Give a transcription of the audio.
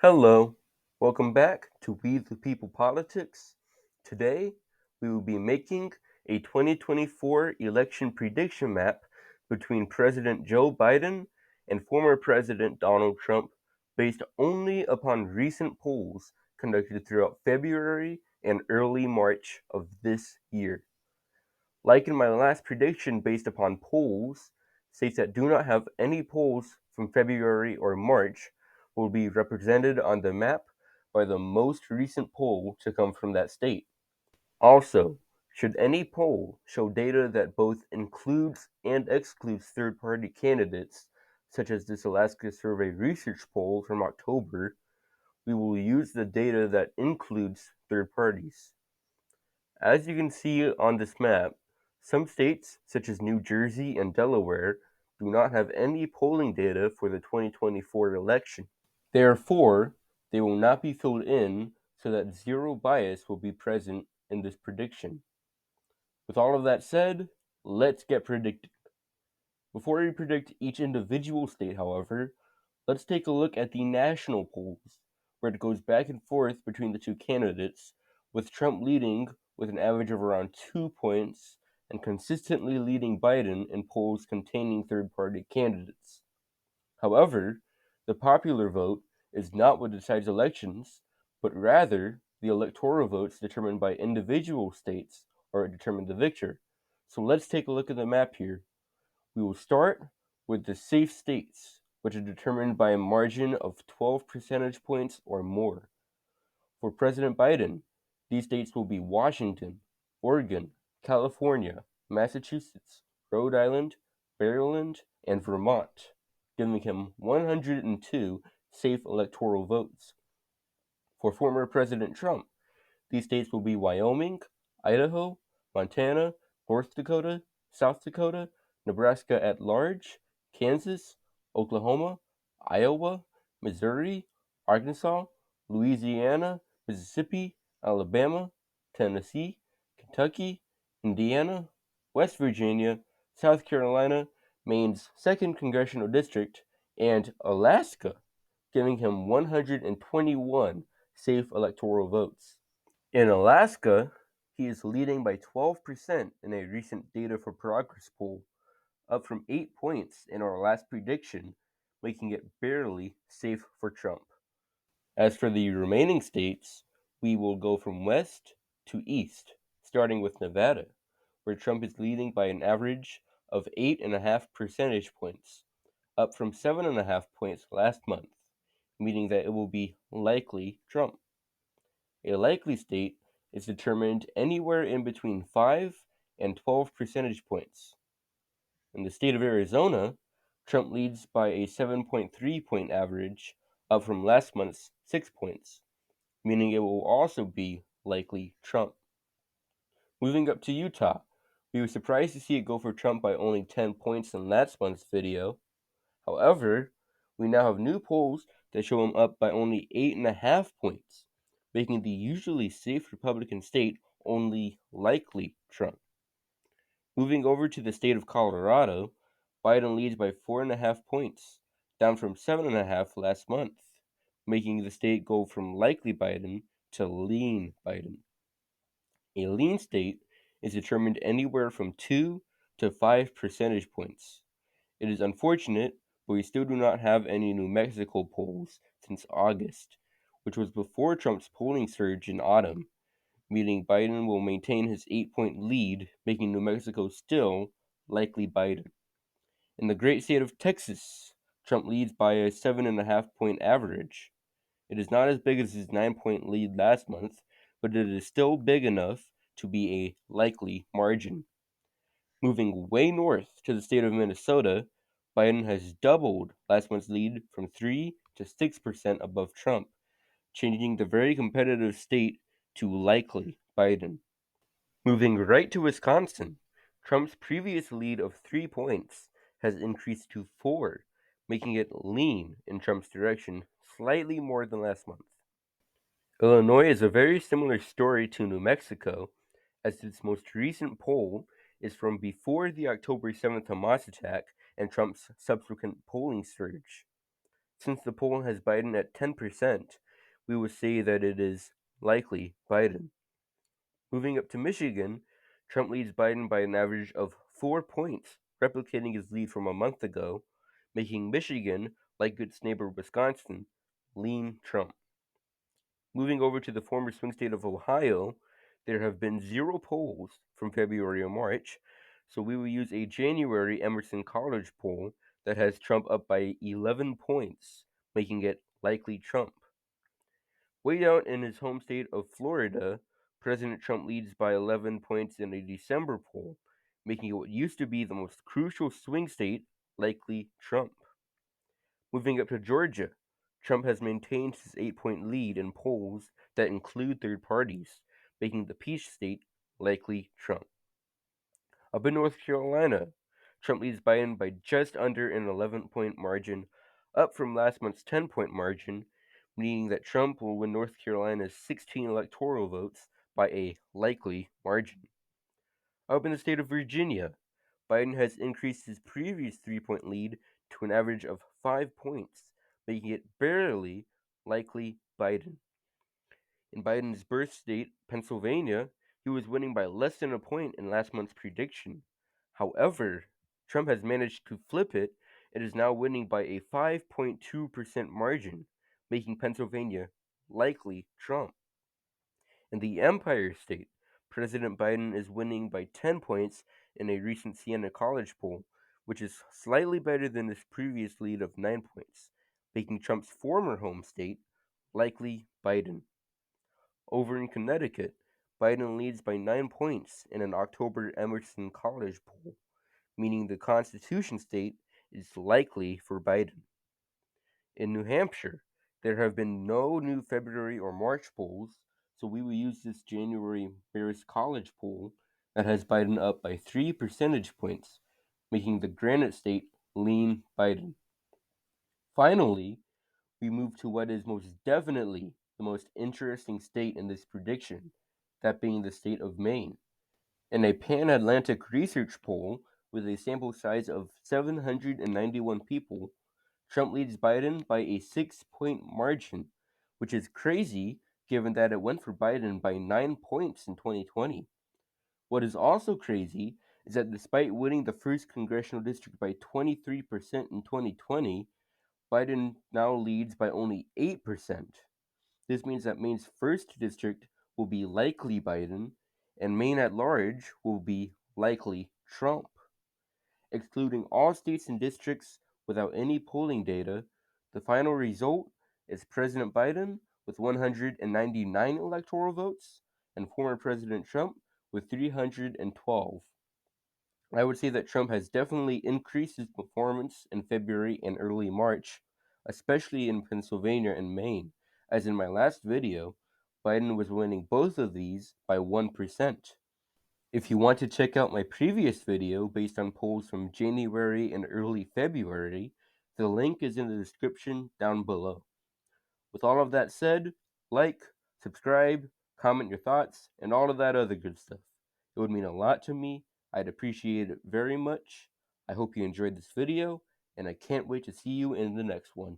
Hello, welcome back to We the People Politics. Today, we will be making a 2024 election prediction map between President Joe Biden and former President Donald Trump based only upon recent polls conducted throughout February and early March of this year. Like in my last prediction based upon polls, states that do not have any polls from February or March will be represented on the map by the most recent poll to come from that state. Also, should any poll show data that both includes and excludes third-party candidates, such as this Alaska Survey research poll from October, we will use the data that includes third parties. As you can see on this map, some states, such as New Jersey and Delaware, do not have any polling data for the 2024 election. Therefore, they will not be filled in so that zero bias will be present in this prediction. With all of that said, let's get predicting. Before we predict each individual state, however, let's take a look at the national polls, where it goes back and forth between the two candidates, with Trump leading with an average of around 2 points and consistently leading Biden in polls containing third-party candidates. However, the popular vote is not what decides elections, but rather the electoral votes determined by individual states are determine the victor. So let's take a look at the map here. We will start with the safe states, which are determined by a margin of 12 percentage points or more. For President Biden, these states will be Washington, Oregon, California, Massachusetts, Rhode Island, Maryland, and Vermont, giving him 102 safe electoral votes. For former President Trump, these states will be Wyoming, Idaho, Montana, North Dakota, South Dakota, Nebraska at large, Kansas, Oklahoma, Iowa, Missouri, Arkansas, Louisiana, Mississippi, Alabama, Tennessee, Kentucky, Indiana, West Virginia, South Carolina, Maine's 2nd Congressional District, and Alaska, giving him 121 safe electoral votes. In Alaska, he is leading by 12% in a recent Data for Progress poll, up from 8 points in our last prediction, making it barely safe for Trump. As for the remaining states, we will go from west to east, starting with Nevada, where Trump is leading by an average of 8.5 percentage points, up from 7.5 points last month, meaning that it will be likely Trump. A likely state is determined anywhere in between 5 and 12 percentage points. In the state of Arizona, Trump leads by a 7.3 point average, up from last month's 6 points, meaning it will also be likely Trump. Moving up to Utah, we were surprised to see it go for Trump by only 10 points in last month's video. However, we now have new polls that show him up by only 8.5 points, making the usually safe Republican state only likely Trump. Moving over to the state of Colorado, Biden leads by 4.5 points, down from 7.5 last month, making the state go from likely Biden to lean Biden. A lean state is determined anywhere from 2 to 5 percentage points. It is unfortunate, but we still do not have any New Mexico polls since August, which was before Trump's polling surge in autumn, meaning Biden will maintain his 8 point lead, making New Mexico still likely Biden. In the great state of Texas, Trump leads by a 7.5 point average. It is not as big as his 9 point lead last month, but it is still big enough to be a likely margin. Moving way north to the state of Minnesota, Biden has doubled last month's lead from 3 to 6% above Trump, changing the very competitive state to likely Biden. Moving right to Wisconsin, Trump's previous lead of 3 points has increased to 4, making it lean in Trump's direction slightly more than last month. Illinois is a very similar story to New Mexico, as its most recent poll is from before the October 7th Hamas attack and Trump's subsequent polling surge. Since the poll has Biden at 10%, we will say that it is likely Biden. Moving up to Michigan, Trump leads Biden by an average of 4 points, replicating his lead from a month ago, making Michigan, like its neighbor Wisconsin, lean Trump. Moving over to the former swing state of Ohio, there have been 0 polls from February or March, so we will use a January Emerson College poll that has Trump up by 11 points, making it likely Trump. Way down in his home state of Florida, President Trump leads by 11 points in a December poll, making it what used to be the most crucial swing state likely Trump. Moving up to Georgia, Trump has maintained his 8-point lead in polls that include third parties, making the peach state likely Trump. Up in North Carolina, Trump leads Biden by just under an 11-point margin, up from last month's 10-point margin, meaning that Trump will win North Carolina's 16 electoral votes by a likely margin. Up in the state of Virginia, Biden has increased his previous 3-point lead to an average of 5 points, making it barely likely Biden. In Biden's birth state, Pennsylvania, he was winning by less than a point in last month's prediction. However, Trump has managed to flip it and is now winning by a 5.2% margin, making Pennsylvania likely Trump. In the Empire State, President Biden is winning by 10 points in a recent Siena College poll, which is slightly better than his previous lead of 9 points, making Trump's former home state likely Biden. Over in Connecticut, Biden leads by 9 points in an October Emerson College poll, meaning the Constitution state is likely for Biden. In New Hampshire, there have been no new February or March polls, so we will use this January Marist College poll that has Biden up by 3 percentage points, making the Granite State lean Biden. Finally, we move to what is most definitely the most interesting state in this prediction, that being the state of Maine. In a Pan-Atlantic research poll with a sample size of 791 people, Trump leads Biden by a 6-point margin, which is crazy given that it went for Biden by 9 points in 2020. What is also crazy is that despite winning the 1st congressional district by 23% in 2020, Biden now leads by only 8%. This means that Maine's 1st district will be likely Biden, and Maine at large will be likely Trump. Excluding all states and districts without any polling data, the final result is President Biden with 199 electoral votes and former President Trump with 312. I would say that Trump has definitely increased his performance in February and early March, especially in Pennsylvania and Maine, as in my last video, Biden was winning both of these by 1%. If you want to check out my previous video based on polls from January and early February, the link is in the description down below. With all of that said, like, subscribe, comment your thoughts, and all of that other good stuff. It would mean a lot to me. I'd appreciate it very much. I hope you enjoyed this video, and I can't wait to see you in the next one.